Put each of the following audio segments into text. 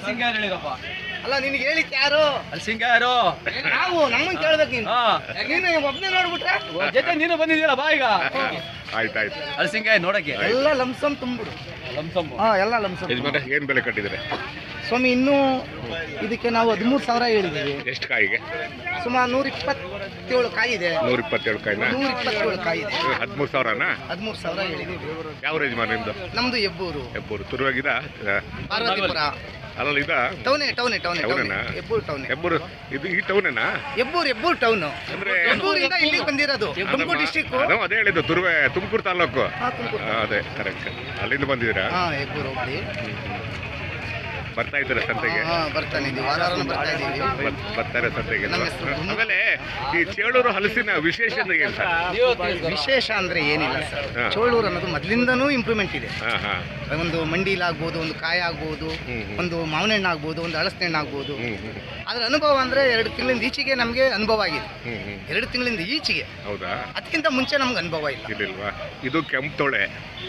ಸಿಂಗ ಯಾರು ಹೇಳಿರಪ್ಪ? ಅಲ್ಲ ನಿನಗೆ ಹೇಳಿಕ್ಕೆ ಯಾರು? ಅಲ್ಲಿ ಸಿಂಗ ಯಾರು? ನಾವು ನಮ್ಮನ್ನ ಕೇಳ್ಬೇಕು ನೀನು. ನೀನು ಒಬ್ಬನೇ ನೋಡ್ಬಿಟ್ರೆ ಜೊತೆ ನೀನು ಬಂದಿದ್ದೀರಾ ಬಾ ಈಗ. ಆಯ್ತಾಯ್ತು. ಅಲ್ಲಿ ಸಿಂಗ ನೋಡಕ್ಕೆ ಎಲ್ಲ ಲಂಸಮ್ ತುಂಬಿಡು. ಲಂಸಮ್ ಎಲ್ಲ ಲಂಸಮ್. ಯಜಮಾನ ಏನು ಬೆಲೆ ಕಟ್ಟಿದ್ದಾರೆ ಸ್ವಾಮಿ? ಇನ್ನೂ ಇದಕ್ಕೆ ನಾವು 13,000 ಹೇಳಿದ್ದೀವಿ. ಎಷ್ಟು ಕಾಯಿಗೆ? ಸುಮಾರು 127 ಕಾಯಿ ಇದೆ. 127 ಕಾಯಿನ? 127 ಕಾಯಿ ಇದೆ. 13,000ನಾ? 13,000 ಹೇಳಿದ್ದೀವಿ. ಯಾವ ಯಜಮಾನ ನಿಮ್ದು? ನಮ್ದು ಹೆಬ್ಬೂರು. ಹೆಬ್ಬೂರು ತುರುವಾಗಿದ ಪಾರ್ವತಿಪುರ. ಅಲ್ಲ ಇದ ಟೌನೇ ಟೌನೇನಾ? ಹೆಬ್ಬೂರು ಟೌನ್. ಹೆಬ್ಬೂರು ಇದು ಈ ಟೌನೇನಾ? ಹೆಬ್ಬೂರು ಟೌನ್. ಅಂದ್ರೆ ಹೆಬ್ಬೂರಿಂದ ಇಲ್ಲಿಗೆ ಬಂದಿರೋದು. ತುಮಕೂರು ಡಿಸ್ಟಿಕ್. ಅದೇ ಹೇಳಿದ್ದು ತುಮಕೂರು ತಾಲೂಕು. ಅದೇ ಕರೆಕ್ಟ್. ಅಲ್ಲಿಂದ ಬಂದಿದ್ದೀರಾ? ಹೆಬ್ಬೂರು ಹೋಗ್ಲಿ ಬರ್ತಾ ಇದ್ದಾರೆ ಸಂತೆಗೆ? ಬರ್ತಾನೆ ಇದ್ದೀವಿ, ವಾರ ಬರ್ತಾ ಇದ್ದೀವಿ. ಬರ್ತಾರೆ ಸಂತೆಗೆ. ಆಮೇಲೆ ಈ ಚೇಳೂರು ಹಲಸಿನ ವಿಶೇಷ ಏನು ಸರ್? ವಿಶೇಷ ಅಂದ್ರೆ ಏನಿಲ್ಲ ಸರ್. ಚೋಳೂರು ಅನ್ನೋದು ಮೊದಲಿಂದನೂ ಇಂಪ್ರೂವ್ಮೆಂಟ್ ಇದೆ. ಒಂದು ಮಂಡೀಲಾಗ್ಬೋದು, ಒಂದು ಕಾಯಿ ಆಗ್ಬೋದು, ಒಂದು ಮಾವಿನ ಹಣ್ಣು ಆಗ್ಬೋದು, ಒಂದು ಹಳಸಿನ ಹಣ್ಣು ಆಗ್ಬೋದು. ಅದ್ರ ಅನುಭವ ಅಂದ್ರೆ 2 ತಿಂಗಳಿಂದ ಈಚೆಗೆ ನಮಗೆ ಅನುಭವ ಆಗಿದೆ. 2 ತಿಂಗಳಿಂದ ಈಚೆಗೆ. ಹೌದಾ? ಅದಕ್ಕಿಂತ ಮುಂಚೆ ನಮ್ಗೆ ಅನುಭವ ಇಲ್ಲಿಲ್ವಾ? ಇದು ಕೆಂಪು ತೊಳೆ.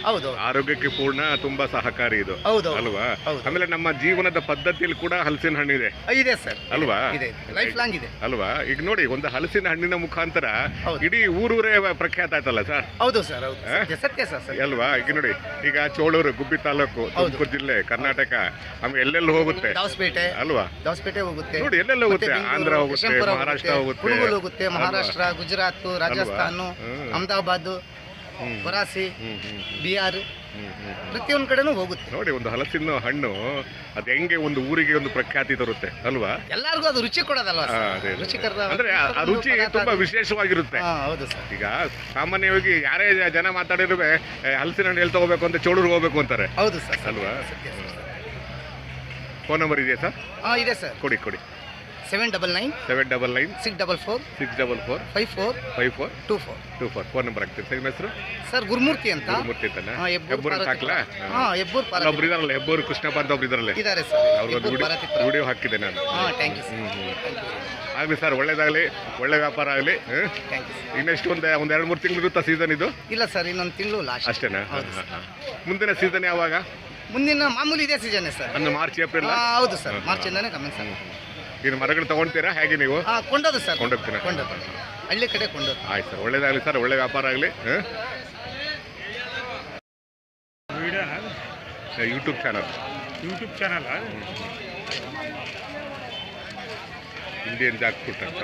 ಹೌದು. ಆರೋಗ್ಯಕ್ಕೆ ಪೂರ್ಣ ತುಂಬಾ ಸಹಕಾರಿ ಇದು. ಹೌದು ಅಲ್ವಾ? ಆಮೇಲೆ ನಮ್ಮ ಜೀವನದ ಪದ್ಧತಿಯಲ್ಲಿ ಕೂಡ ಹಲಸಿನ ಹಣ್ಣಿದೆ. ಇದೆ ಸರ್. ಅಲ್ವಾ? ಇದೆ, ಲೈಫ್ ಲಾಂಗ್ ಇದೆ. ಅಲ್ವಾ? ಈಗ ನೋಡಿ, ಒಂದು ಹಲಸಿನ ಹಣ್ಣಿನ ಮುಖಾಂತರ ಇಡೀ ಊರೂರೇ ಪ್ರಖ್ಯಾತ ಆಯ್ತಲ್ಲ ಸರ್? ಹೌದು ಸರ್, ಹೌದು. ಸತ್ಯ ಸರ್. ಅಲ್ವಾ? ಈಗ ನೋಡಿ, ಈಗ ಚೋಳೂರು, ಗುಬ್ಬಿ ತಾಲೂಕು, ತುಮಕೂರು ಜಿಲ್ಲೆ, ಕರ್ನಾಟಕ, ಆಮೇಲೆ ಎಲ್ಲೆಲ್ಲ ಹೋಗುತ್ತೆ. ದಾವಸ್ಪೇಟೆ. ಅಲ್ವಾ? ದಾವಸ್ಪೇಟೆ ಹೋಗುತ್ತೆ. ನೋಡಿ, ಎಲ್ಲೆಲ್ಲ ಹೋಗುತ್ತೆ. ಆಂಧ್ರ ಹೋಗುತ್ತೆ, ಮಹಾರಾಷ್ಟ್ರ ಹೋಗುತ್ತೆ, ಮಹಾರಾಷ್ಟ್ರ, ಗುಜರಾತ್, ರಾಜಸ್ಥಾನ, ಅಹಮದಾಬಾದ್, ವರಾಸಿ, ಬಿಹಾರ್, ಪ್ರತಿಯೊಂದು ಕಡೆನೂ ಹೋಗುತ್ತೆ. ನೋಡಿ, ಒಂದು ಹಲಸಿನ ಹಣ್ಣು ಅದು ಹೆಂಗೆ ಒಂದು ಊರಿಗೆ ಒಂದು ಪ್ರಖ್ಯಾತಿ ತರುತ್ತೆ ಅಲ್ವಾ? ಎಲ್ಲರಿಗೂ ಅದು ರುಚಿ ಕೊಡೋದಲ್ವಾ? ರುಚಿಕರ ಅಂದ್ರೆ ಆ ರುಚಿ ತುಂಬಾ ವಿಶೇಷವಾಗಿರುತ್ತೆ. ಹೌದು ಸರ್. ಈಗ ಸಾಮಾನ್ಯವಾಗಿ ಯಾರೇ ಜನ ಮಾತಾಡಿದ್ರು ಹಲಸಿನ ಹಣ್ಣು ಎಲ್ಲಿ ತಗೋಬೇಕು ಅಂತ ಚೋಳೂರಿಗೆ ಹೋಗ್ಬೇಕು ಅಂತಾರೆ. ಹೌದು ಸರ್, ಅಲ್ವಾ? ಫೋನ್ ನಂಬರ್ ಇದೆಯಾ ಸರ್? ಇದೆ ಸರ್. ಕೊಡಿ. 799 644 5424 ಫೋನ್ ನಂಬರ್ ಆಗ್ತೀರಿ ಸರ್? ನಿಮ್ಮ ಹೆಸರು? ಸರ್ ಗುರುಮೂರ್ತಿ ಅಂತ. ಗುರುಮೂರ್ತಿ ಅಂತನಾ? ಹೆಬ್ಬೂರು ಹಾಕ್ಲಾ? ಹೆಬ್ಬೂರು ಒಬ್ರು ಇದಾರಲ್ಲ, ಹೆಬ್ಬೂರು ಕೃಷ್ಣಪ್ಪ ಅಂತ ಒಬ್ರು ಇದಾರಲ್ಲ, ಇದ್ದಾರೆ ಸರ್. ಅವ್ರಿಗೊಂದು ವಿಡಿಯೋ ಹಾಕಿದ್ದೆ ನಾನು. Thank you sir. ಆಗಲಿ ಸರ್, ಒಳ್ಳೇದಾಗಲಿ, ಒಳ್ಳೆ ವ್ಯಾಪಾರ ಆಗಲಿ. Thank you sir. ಇನ್ನೆಷ್ಟು ಒಂದು 2-3 ತಿಂಗಳು ಇರುತ್ತಾ ಸೀಸನ್ ಇದು? ಇಲ್ಲ ಸರ್, ಇನ್ನೊಂದು ತಿಂಗಳು ಲಾಸ್ಟ್ ಅಷ್ಟೇನಾ? ಮುಂದಿನ ಸೀಸನ್ ಯಾವಾಗ? ಮುಂದಿನ ಮಾಮೂಲಿ ಇದೇ ಸೀಸನ್ ಸರ್. ಅಂದ್ರೆ ಮಾರ್ಚ್ ಏಪ್ರಿಲ್? ಹೌದು ಸರ್, ಮಾರ್ಚಿಂದಾನೇ ಕಮ್ಮಿ ಸರ್. ಇನ್ನು ಮರಗಳು ತಗೊಳ್ತೀರಾ ಹೇಗೆ ನೀವು? ಕೊಂಡೋದು ಸರ್. ಕೊಂಡೋಗ್ತೀರಾ? ಹಳ್ಳಿ ಕಡೆ ಕೊಂಡೋದು. ಆಯ್ತು ಸರ್, ಒಳ್ಳೇದಾಗಲಿ ಸರ್, ಒಳ್ಳೆ ವ್ಯಾಪಾರ ಆಗಲಿ. YouTube channel Indian Jack fruit ಅಂತ.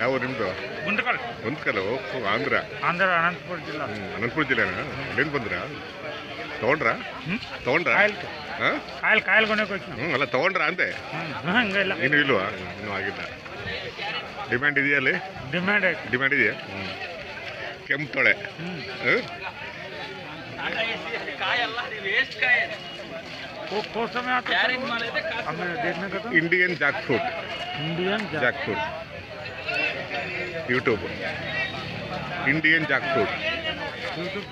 ಯಾವ ನಿಮ್ದು? ಗುಂತಕಲ್. ಆಂಧ್ರ ಅನಂತಪುರ ಜಿಲ್ಲಾ. ಅನಂತಪುರ ಜಿಲ್ಲೆನಾ? ಅಲ್ಲಿಂದ ಬಂದ್ರಾ? ತಗೊಂಡ್ರಾ? ಅಲ್ಲ ತಗೊಂಡ್ರಾ ಅಂತೆ? ಇನ್ನು ಇಲ್ವಾ? ಇನ್ನೂ ಆಗಿಲ್ಲ. ಡಿಮ್ಯಾಂಡ್ ಇದೆಯಾ ಅಲ್ಲಿ? ಡಿಮ್ಯಾಂಡ್ ಇದೆಯಾ? ಕೆಂಪು ತೊಳೆ. Indian jackfruit. YouTube Indian jackfruit. YouTube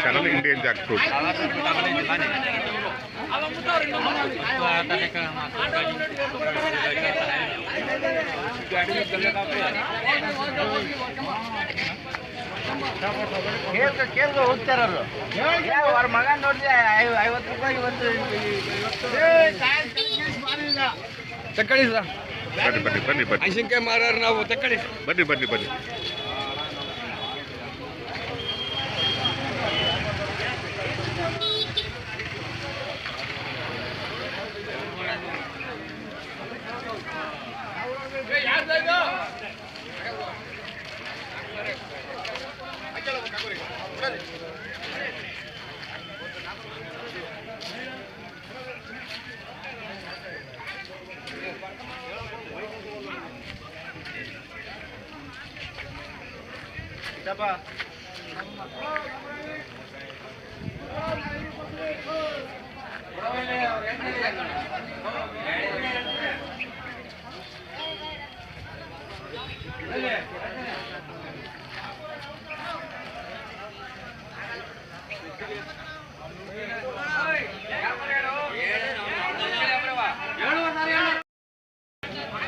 channel Indian jackfruit. ಕೇಳ್ಕೊ ಹೋಗ್ತಾರಲ್ಲ, ಅವ್ರ ಮಗ ನೋಡಿದ್ರೆ 50 ರೂಪಾಯಿ ಇವತ್ತು. ತಕ್ಕಳಿ ಸರ್. ಬನ್ನಿ ಮೆಣಸಿನ್ಕಾಯಿ ಮಾರಾರ ನಾವು. ತಕ್ಕಳಿ ಬನ್ನಿ.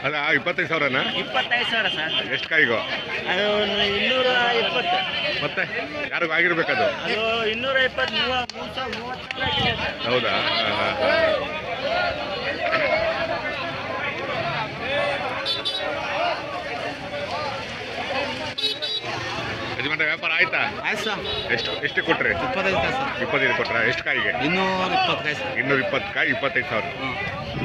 ಅದ 25,000ನಾ? 25,000 ಸರ್. ಎಷ್ಟು ಕಾಯಿಗೋ? ಅದು 220. ಮತ್ತೆ ಯಾರಿಗೂ ಆಗಿರ್ಬೇಕದು? ಅದು 220, 330. ಹೌದಾ? ಯಜಮಾನ್ರೆ ವ್ಯಾಪಾರ ಆಯ್ತಾ? ಆಯ್ತು ಸರ್. ಎಷ್ಟು ಕೊಟ್ರಿ? 25 ಸರ್. 25 ಕೊಟ್ರ? ಎಷ್ಟು ಕಾಯಿಗೆ? 220 ಕಾಯಿ ಸರ್. 220 ಕಾಯಿ 25,000.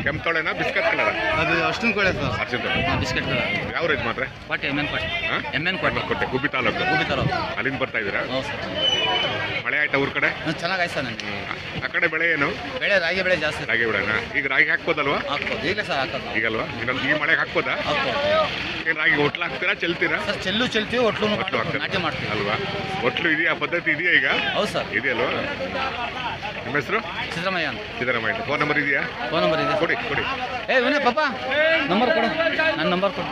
ಕೆಂಪು ಬಿಸ್ಕತ್ ಕಲರ? ಅದು ಅಷ್ಟೊಂದು ಕೊಡೆ ಸರ್. ಅರ್ಸಿದ biscuit colour. ಯಾವ ಯಜಮಾನ್ರೆ? ಕೊಟ್ಟೆ ಎಮ್ ಎನ್ ಕೊಟ್ಟೆ. ಹಾಂ, ಎಮ್ ಎನ್ ಕೊಟ್ಟೆ. ಕೊಟ್ಟೆ ಗುಬ್ಬಿ ತಾಲೂಕು. ಗುಬ್ಬಿ ತಾಲೂಕು. ಅಲ್ಲಿಂದ ಬರ್ತಾ ಇದ್ದೀರಾ? ಹೌದು ಸರ್. ಮಳೆ ಆಯ್ತಾ ಊರ್ ಕಡೆ? ಚೆನ್ನಾಗಾಯ್ತು ಸರ್ ನನಗೆ. ಆ ಕಡೆ ಬೆಳೆ ಏನು? ಬೆಳೆ ರಾಗಿ ಬೆಳೆ ಜಾಸ್ತಿ. ರಾಗಿ ಬೆಳೆನಾ? ಈಗ ರಾಗಿ ಹಾಕ್ಬೋದಲ್ವಾ? ಹಾಕ್ಬೋದು ಈಗಲೇ ಸರ್ ಹಾಕೋದು. ಈಗಲ್ವಾ? ಇನ್ನೊಂದು ಈ ಮಳೆಗೆ ಹಾಕ್ಬೋದಾ? ಹಾಕ್ಬೋದು ಏನು ರಾಗಿ ಒಟ್ಲು ಹಾಕ್ತೀರಾ ಚೆಲ್ತೀರಾ? ಸರ್. ಚೆಲ್ತೀವಿ, ಒಟ್ಲು ಒಟ್ಲು ಹಾಕ್ತೀರಾ? ನಾಟಿ ಮಾಡ್ತೀವಿ ಅಲ್ವಾ? ಒಟ್ಲು ಇದೆಯಾ? ಪದ್ಧತಿ ಇದೆಯಾ ಈಗ? ಹೌದು ಸರ್. ಇದೆಯಲ್ವಾ? ನಿಮ್ಮ ಹೆಸರು? ಸಿದ್ದರಾಮಯ್ಯ ಅಂತ. ಸಿದ್ದರಾಮಯ್ಯ. ಫೋನ್ ನಂಬರ್ ಇದೆಯಾ? ಫೋನ್ ನಂಬರ್ ಇದೆ. ಕೊಡಿ ಕೊಡಿ. ವಿನಯ್ ಪಾಪ ನಂಬರ್ ಕೊಡು. ನನ್ನ ನಂಬರ್ ಕೊಡು.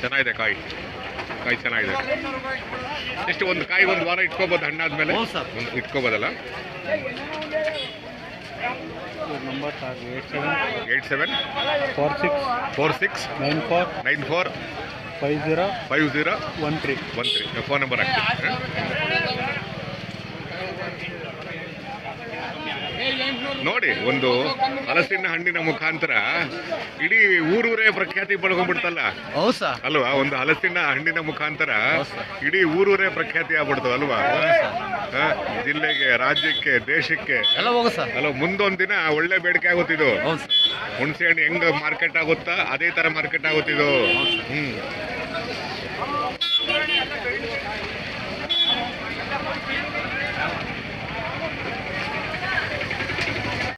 ಚೆನ್ನಾಗಿದೆ ಕಾಯಿ ಚೆನ್ನಾಗಿದೆ. ಎಷ್ಟು ಒಂದು ಕಾಯಿ ಒಂದು ವಾರ ಇಟ್ಕೋಬೋದು ಹಣ್ಣಾದ್ಮೇಲೆ? ಹೌದು ಸರ್. ಒಂದು ಇಟ್ಕೋಬೋದಲ್ಲ? ನಂಬರ್ 87 46 46 94 94 50 50 13. 13 ಫೋನ್ ನಂಬರ್ ಹಾಕಿ. ನೋಡಿ, ಒಂದು ಹಲಸಿನ ಹಣ್ಣಿನ ಮುಖಾಂತರ ಇಡೀ ಊರೂರೇ ಪ್ರಖ್ಯಾತಿ ಪಡ್ಕೊಂಡ್ಬಿಡ್ತಲ್ಲ ಹೌದು ಸರ್. ಅಲ್ವಾ? ಒಂದು ಹಲಸಿನ ಹಣ್ಣಿನ ಮುಖಾಂತರ ಇಡೀ ಊರೂರೇ ಪ್ರಖ್ಯಾತಿ ಆಗ್ಬಿಡ್ತದೆ ಅಲ್ವಾ? ಜಿಲ್ಲೆಗೆ, ರಾಜ್ಯಕ್ಕೆ, ದೇಶಕ್ಕೆ ಎಲ್ಲ ಹೋಗು ಸರ್. ಅಲ್ಲ, ಮುಂದೊಂದ್ ದಿನ ಒಳ್ಳೆ ಬೇಡಿಕೆ ಆಗುತ್ತಿದ್ದು. ಹೌದು ಸರ್. ಹುಣಸೆ ಹಣ್ಣು ಹೆಂಗ್ ಮಾರ್ಕೆಟ್ ಆಗುತ್ತಾ ಅದೇ ತರ ಮಾರ್ಕೆಟ್ ಆಗುತ್ತಿದ್ದು.